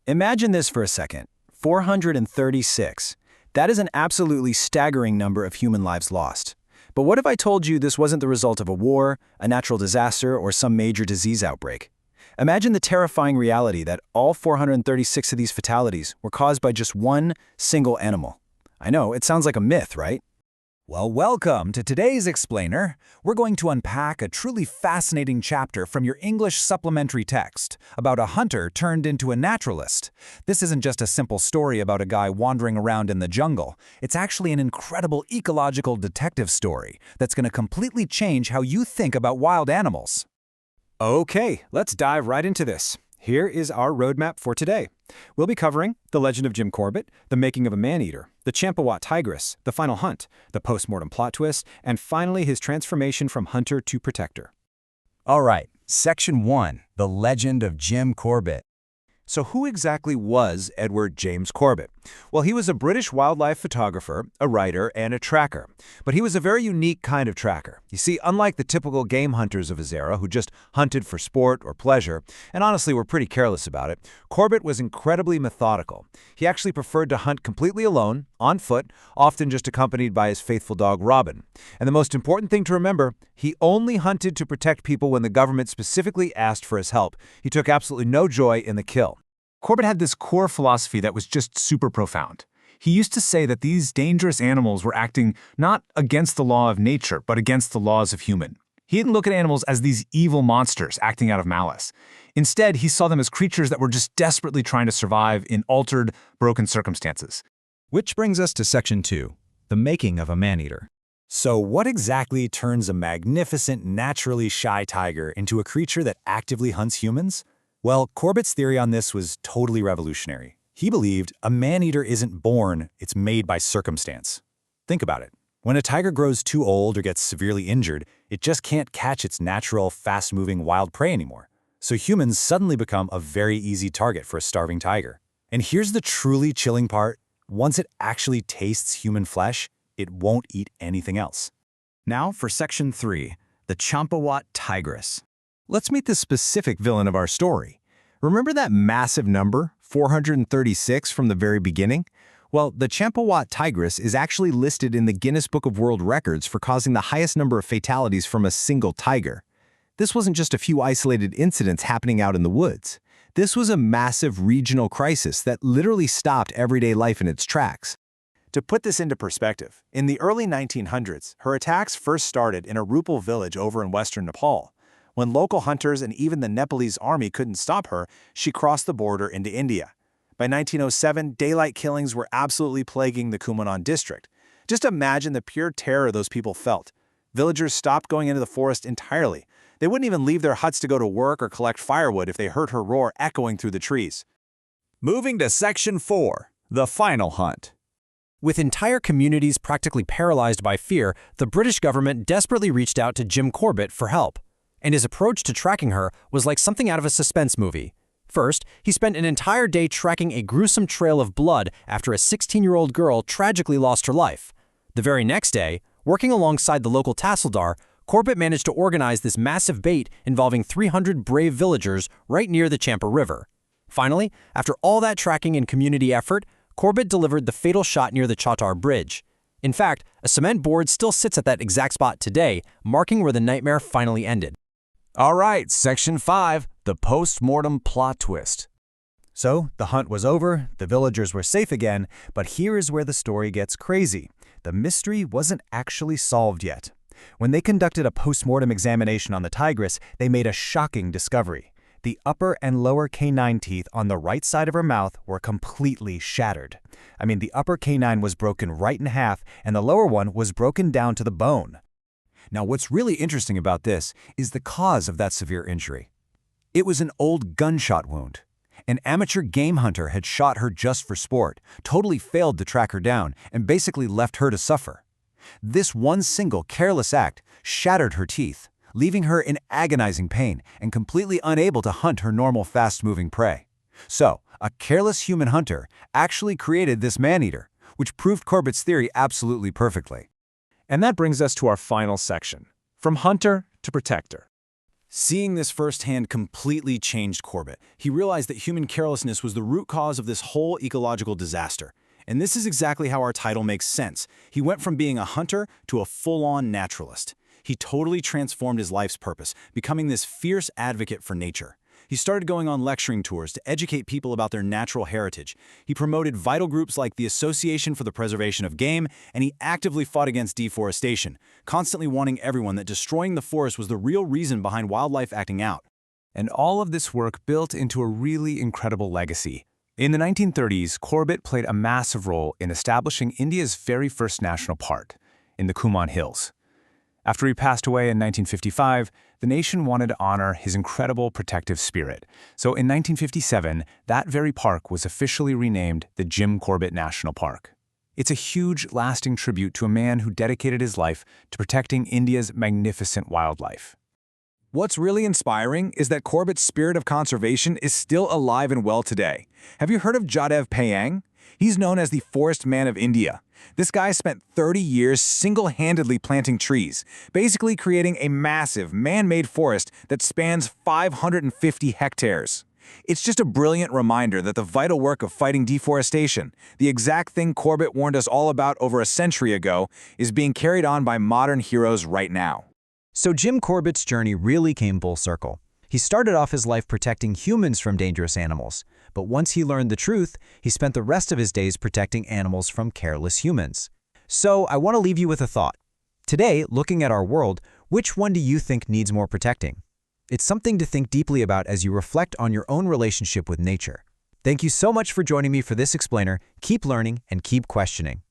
Imagine this for a second. 436. That is an absolutely staggering number of human lives lost. But what if I told you this wasn't the result of a war, a natural disaster, or some major disease outbreak? Imagine the terrifying reality that all 436 of these fatalities were caused by just one single animal. I know, it sounds like a myth, right? Well, welcome to today's Explainer. We're going to unpack a truly fascinating chapter from your English supplementary text about a hunter turned into a naturalist. This isn't just a simple story about a guy wandering around in the jungle. It's actually an incredible ecological detective story that's going to completely change how you think about wild animals. Okay, let's dive right into this. Here is our roadmap for today. We'll be covering the legend of Jim Corbett, the making of a man-eater, the Champawat tigress, the final hunt, the post-mortem plot twist, and finally his transformation from hunter to protector. All right, Section 1, The Legend of Jim Corbett. So who exactly was Edward James Corbett? Well, he was a British wildlife photographer, a writer, and a tracker. But he was a very unique kind of tracker. You see, unlike the typical game hunters of his era who just hunted for sport or pleasure, and honestly were pretty careless about it, Corbett was incredibly methodical. He actually preferred to hunt completely alone, on foot, often just accompanied by his faithful dog Robin. And the most important thing to remember, he only hunted to protect people when the government specifically asked for his help. He took absolutely no joy in the kill. Corbett had this core philosophy that was just super profound. He used to say that these dangerous animals were acting not against the law of nature, but against the laws of human. He didn't look at animals as these evil monsters acting out of malice. Instead, he saw them as creatures that were just desperately trying to survive in altered, broken circumstances. Which brings us to Section 2, The Making of a Man-Eater. So what exactly turns a magnificent, naturally shy tiger into a creature that actively hunts humans? Well, Corbett's theory on this was totally revolutionary. He believed a man-eater isn't born, it's made by circumstance. Think about it. When a tiger grows too old or gets severely injured, it just can't catch its natural, fast-moving wild prey anymore. So humans suddenly become a very easy target for a starving tiger. And here's the truly chilling part. Once it actually tastes human flesh, it won't eat anything else. Now for Section 3, The Champawat Tigress. Let's meet the specific villain of our story. Remember that massive number, 436, from the very beginning? Well, the Champawat tigress is actually listed in the Guinness Book of World Records for causing the highest number of fatalities from a single tiger. This wasn't just a few isolated incidents happening out in the woods. This was a massive regional crisis that literally stopped everyday life in its tracks. To put this into perspective, in the early 1900s, her attacks first started in a Rupal village over in western Nepal. When local hunters and even the Nepalese army couldn't stop her, she crossed the border into India. By 1907, daylight killings were absolutely plaguing the Kumaon district. Just imagine the pure terror those people felt. Villagers stopped going into the forest entirely. They wouldn't even leave their huts to go to work or collect firewood if they heard her roar echoing through the trees. Moving to Section 4, The Final Hunt. With entire communities practically paralyzed by fear, the British government desperately reached out to Jim Corbett for help. And his approach to tracking her was like something out of a suspense movie. First, he spent an entire day tracking a gruesome trail of blood after a 16-year-old girl tragically lost her life. The very next day, working alongside the local Tahsildar, Corbett managed to organize this massive bait involving 300 brave villagers right near the Champa River. Finally, after all that tracking and community effort, Corbett delivered the fatal shot near the Chhattar Bridge. In fact, a cement board still sits at that exact spot today, marking where the nightmare finally ended. All right, Section 5, The Post-Mortem Plot Twist. So, the hunt was over, the villagers were safe again, but here is where the story gets crazy. The mystery wasn't actually solved yet. When they conducted a post-mortem examination on the tigress, they made a shocking discovery. The upper and lower canine teeth on the right side of her mouth were completely shattered. I mean, the upper canine was broken right in half, and the lower one was broken down to the bone. Now, what's really interesting about this is the cause of that severe injury. It was an old gunshot wound. An amateur game hunter had shot her just for sport, totally failed to track her down, and basically left her to suffer. This one single careless act shattered her teeth, leaving her in agonizing pain and completely unable to hunt her normal fast-moving prey. So, a careless human hunter actually created this man-eater, which proved Corbett's theory absolutely perfectly. And that brings us to our final section, From Hunter to Protector. Seeing this firsthand completely changed Corbett. He realized that human carelessness was the root cause of this whole ecological disaster. And this is exactly how our title makes sense. He went from being a hunter to a full-on naturalist. He totally transformed his life's purpose, becoming this fierce advocate for nature. He started going on lecturing tours to educate people about their natural heritage. He promoted vital groups like the Association for the Preservation of Game, and he actively fought against deforestation, constantly warning everyone that destroying the forest was the real reason behind wildlife acting out. And all of this work built into a really incredible legacy. In the 1930s, Corbett played a massive role in establishing India's very first national park, in the Kumaon Hills. After he passed away in 1955, the nation wanted to honor his incredible protective spirit. So in 1957, that very park was officially renamed the Jim Corbett National Park. It's a huge, lasting tribute to a man who dedicated his life to protecting India's magnificent wildlife. What's really inspiring is that Corbett's spirit of conservation is still alive and well today. Have you heard of Jadev Payang? He's known as the Forest Man of India. This guy spent 30 years single-handedly planting trees, basically creating a massive, man-made forest that spans 550 hectares. It's just a brilliant reminder that the vital work of fighting deforestation, the exact thing Corbett warned us all about over a century ago, is being carried on by modern heroes right now. So Jim Corbett's journey really came full circle. He started off his life protecting humans from dangerous animals, but once he learned the truth, he spent the rest of his days protecting animals from careless humans. So I want to leave you with a thought. Today, looking at our world, which one do you think needs more protecting? It's something to think deeply about as you reflect on your own relationship with nature. Thank you so much for joining me for this explainer. Keep learning and keep questioning.